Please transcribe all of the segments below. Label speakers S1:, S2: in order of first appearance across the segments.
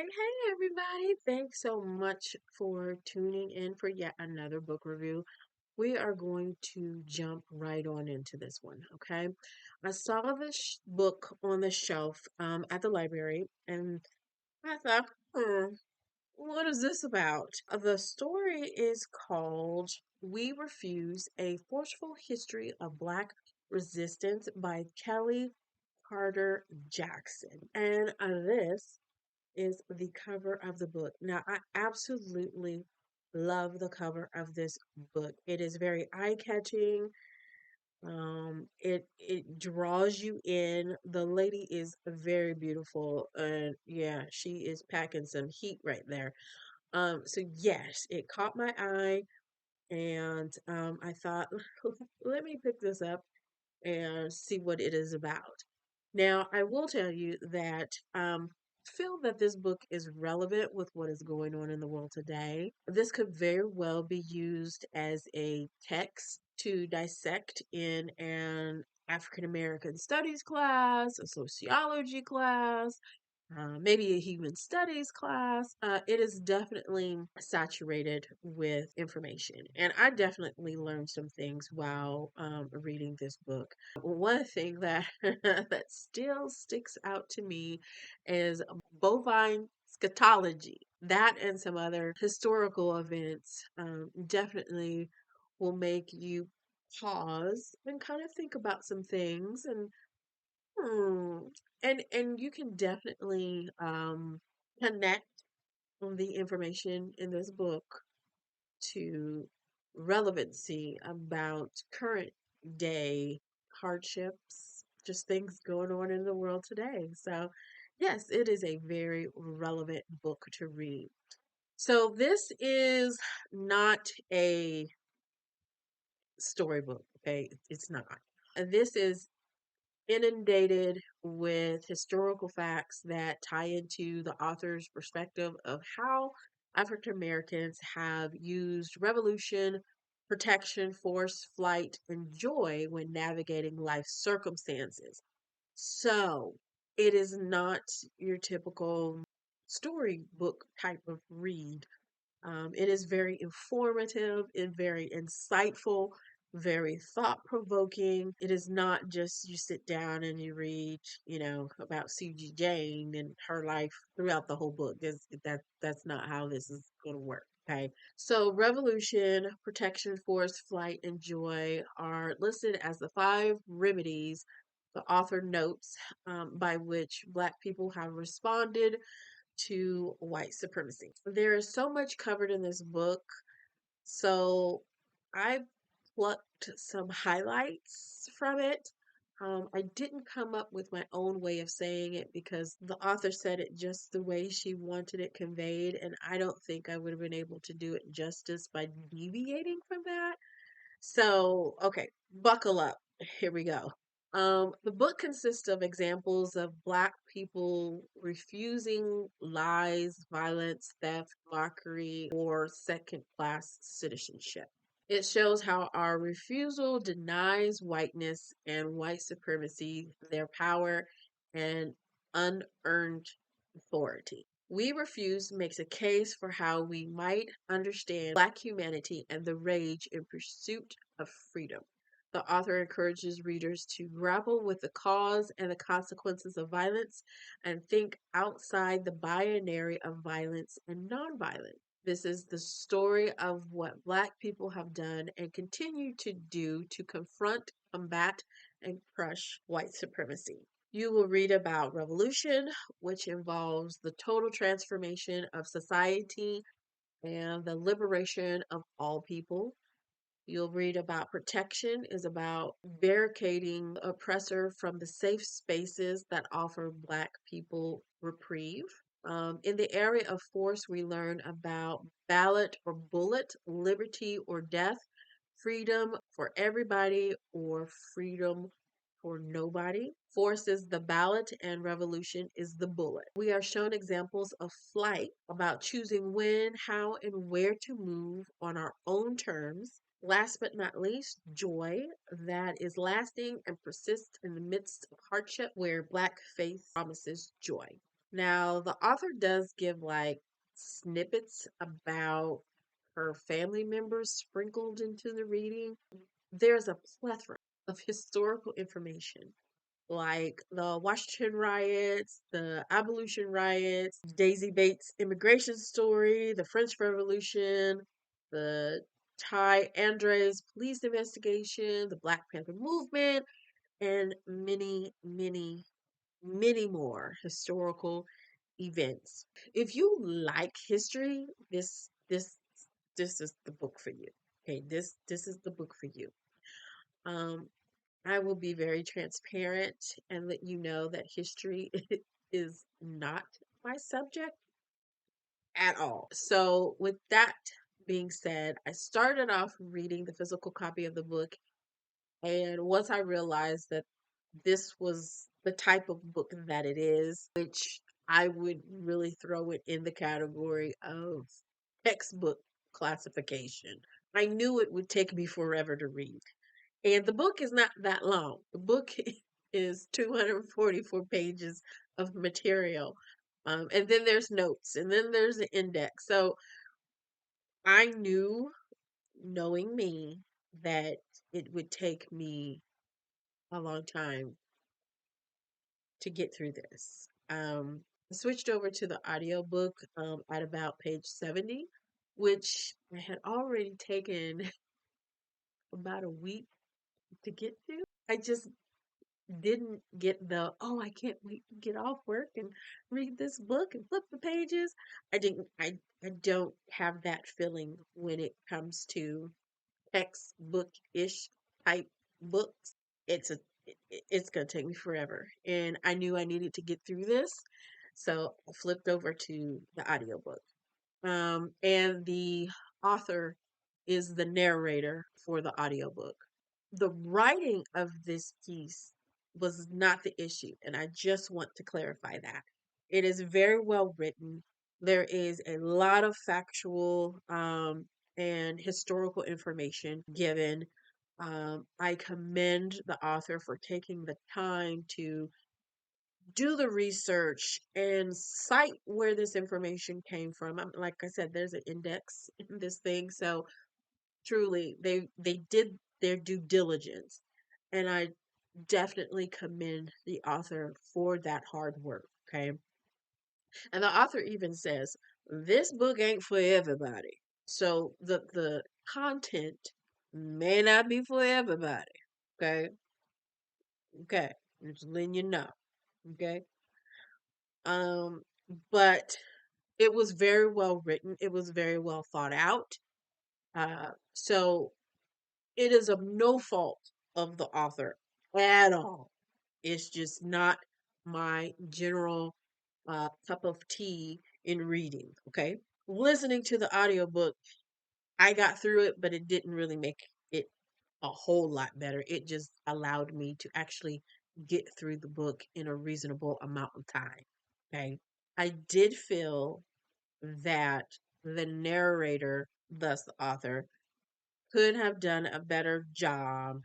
S1: Hey everybody, thanks so much for tuning in for yet another book review. We are going to jump right on into this one, okay? I saw this book on the shelf at the library and I thought, what is this about? The story is called We Refuse: A Forceful History of Black Resistance by Kellie Carter Jackson. And this is the cover of the book. Now, I absolutely love the cover of this book. It is very eye-catching. It draws you in. The lady is very beautiful, and yeah, she is packing some heat right there. So yes, it caught my eye, and I thought, let me pick this up and see what it is about. Now, I will tell you that I feel that this book is relevant with what is going on in the world today. This could very well be used as a text to dissect in an African American studies class, a sociology class, maybe a human studies class. It is definitely saturated with information. And I definitely learned some things while reading this book. One thing that, that still sticks out to me is bovine scatology. That and some other historical events definitely will make you pause and kind of think about some things and Hmm. And you can definitely connect the information in this book to relevancy about current day hardships, just things going on in the world today. So, yes, it is a very relevant book to read. So, this is not a storybook, okay? It's not. This is inundated with historical facts that tie into the author's perspective of how African Americans have used revolution, protection, force, flight, and joy when navigating life circumstances. So it is not your typical storybook type of read. It is very informative and very insightful, very thought provoking. It is not just you sit down and you read, about C.G. Jane and her life throughout the whole book. That's not how this is going to work. Okay. So, revolution, protection, force, flight, and joy are listed as the five remedies the author notes by which Black people have responded to white supremacy. There is so much covered in this book, so I plucked some highlights from it. I didn't come up with my own way of saying it because the author said it just the way she wanted it conveyed, and I don't think I would have been able to do it justice by deviating from that. So, okay, buckle up. Here we go. The book consists of examples of Black people refusing lies, violence, theft, mockery, or second class citizenship. It shows how our refusal denies whiteness and white supremacy their power and unearned authority. We Refuse makes a case for how we might understand Black humanity and the rage in pursuit of freedom. The author encourages readers to grapple with the cause and the consequences of violence and think outside the binary of violence and nonviolence. This is the story of what Black people have done and continue to do to confront, combat, and crush white supremacy. You will read about revolution, which involves the total transformation of society and the liberation of all people. You'll read about protection is about barricading oppressor from the safe spaces that offer Black people reprieve. In the area of force, we learn about ballot or bullet, liberty or death, freedom for everybody or freedom for nobody. Force is the ballot and revolution is the bullet. We are shown examples of flight about choosing when, how, and where to move on our own terms. Last but not least, joy that is lasting and persists in the midst of hardship, where Black faith promises joy. Now, the author does give like snippets about her family members sprinkled into the reading. There's a plethora of historical information like the Washington riots, the abolition riots, Daisy Bates' immigration story, the French Revolution, the Ty Andres police investigation, the Black Panther movement, and many, many, many more historical events. If you like history, this is the book for you. Okay, this is the book for you. Um, I will be very transparent and let you know that history is not my subject at all. So, with that being said, I started off reading the physical copy of the book. And once I realized that this was the type of book that it is, which I would really throw it in the category of textbook classification, I knew it would take me forever to read. And the book is not that long. The book is 244 pages of material. And then there's notes, and then there's an index. So I knew, knowing me, that it would take me a long time to get through this. I switched over to the audiobook at about page 70, which I had already taken about a week to get to. I just didn't get the, oh, I can't wait to get off work and read this book and flip the pages. I don't have that feeling when it comes to textbook-ish type books. It's a it's gonna take me forever. And I knew I needed to get through this. So I flipped over to the audiobook. And the author is the narrator for the audiobook. The writing of this piece was not the issue, and I just want to clarify that. It is very well written. There is a lot of factual and historical information given. I commend the author for taking the time to do the research and cite where this information came from. Like I said, there's an index in this thing, so truly they did their due diligence, and I definitely commend the author for that hard work. Okay, and the author even says this book ain't for everybody, so the content may not be for everybody. Okay, okay, just letting you know. Okay, um, but it was very well written. It was very well thought out. So it is of no fault of the author at all. It's just not my general cup of tea in reading. Okay. Listening to the audiobook, I got through it, but it didn't really make it a whole lot better. It just allowed me to actually get through the book in a reasonable amount of time. Okay. I did feel that the narrator, thus the author, could have done a better job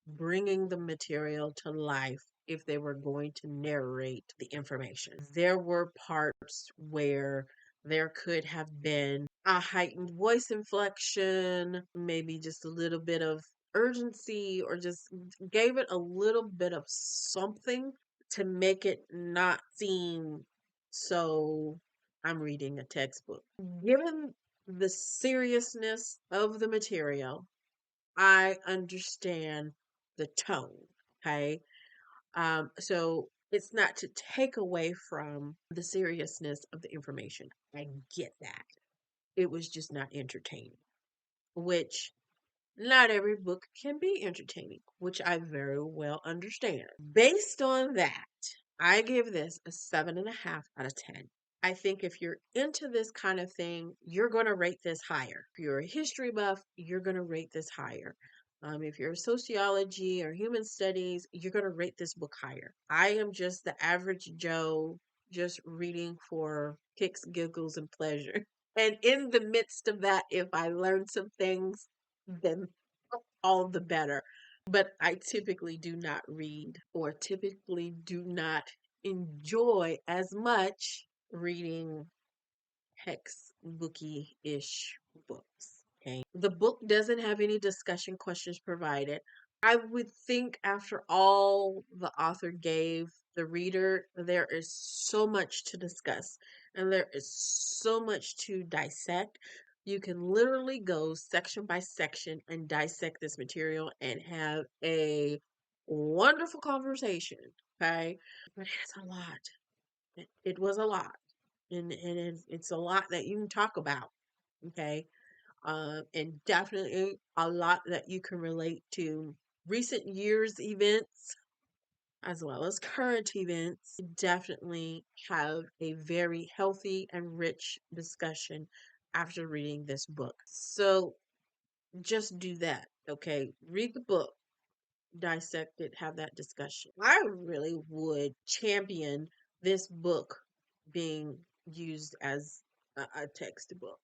S1: bringing the material to life if they were going to narrate the information. There were parts where there could have been a heightened voice inflection, maybe just a little bit of urgency, or just gave it a little bit of something to make it not seem so I'm reading a textbook. Given the seriousness of the material, I understand the tone. Okay. So it's not to take away from the seriousness of the information. I get that. It was just not entertaining, which not every book can be entertaining, which I very well understand. Based on that, I give this a 7.5 out of 10. I think if you're into this kind of thing, you're going to rate this higher. If you're a history buff, you're going to rate this higher. If you're sociology or human studies, you're going to rate this book higher. I am just the average Joe, just reading for kicks, giggles, and pleasure. And in the midst of that, if I learn some things, then all the better. But I typically do not read or typically do not enjoy as much reading hex booky ish books. Okay. The book doesn't have any discussion questions provided. I would think after all the author gave the reader, there is so much to discuss and there is so much to dissect. You can literally go section by section and dissect this material and have a wonderful conversation. Okay. But it's a lot. It was a lot. And it's a lot that you can talk about. Okay. And definitely a lot that you can relate to recent years events as well as current events. Definitely have a very healthy and rich discussion after reading this book. So just do that. Okay. Read the book, dissect it, have that discussion. I really would champion this book being used as a textbook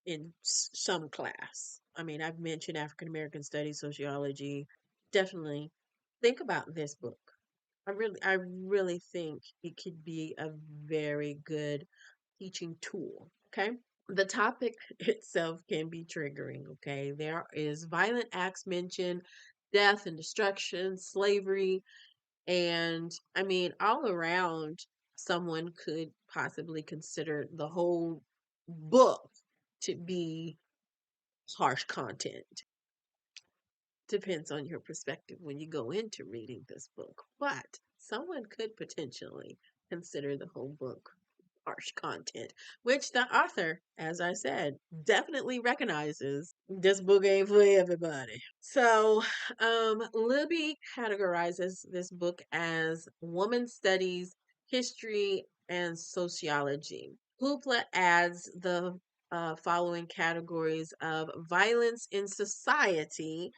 S1: in some class. I mean, I've mentioned African American studies, sociology. Definitely think about this book. I really think it could be a very good teaching tool. Okay. The topic itself can be triggering. Okay. There is violent acts mentioned, death and destruction, slavery, and I mean, all around, someone could possibly consider the whole book to be harsh content. Depends on your perspective when you go into reading this book. But someone could potentially consider the whole book harsh content, which the author, as I said, definitely recognizes this book ain't for everybody. So, Libby categorizes this book as woman studies, history, and sociology. Hoopla adds the following categories of violence in society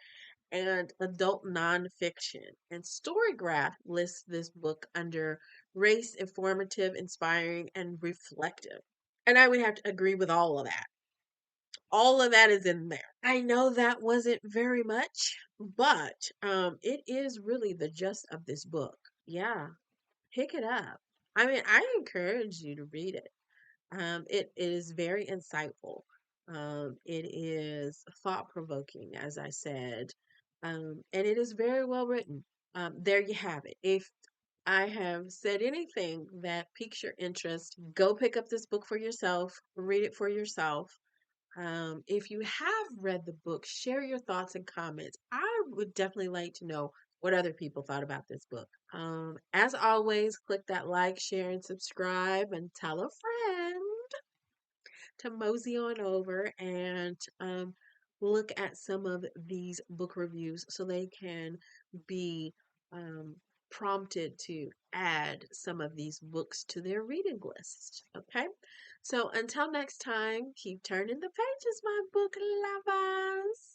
S1: and adult nonfiction. And Storygraph lists this book under race, informative, inspiring, and reflective. And I would have to agree with all of that. All of that is in there. I know that wasn't very much, but it is really the gist of this book. Yeah, pick it up. I mean, I encourage you to read it. It is very insightful. It is thought provoking, as I said, and it is very well written. There you have it. If I have said anything that piques your interest, go pick up this book for yourself, read it for yourself. If you have read the book, share your thoughts and comments. I would definitely like to know what other people thought about this book. As always, click that like, share, and subscribe, and tell a friend to mosey on over and look at some of these book reviews so they can be um, prompted to add some of these books to their reading list. Okay, so until next time, keep turning the pages, my book lovers.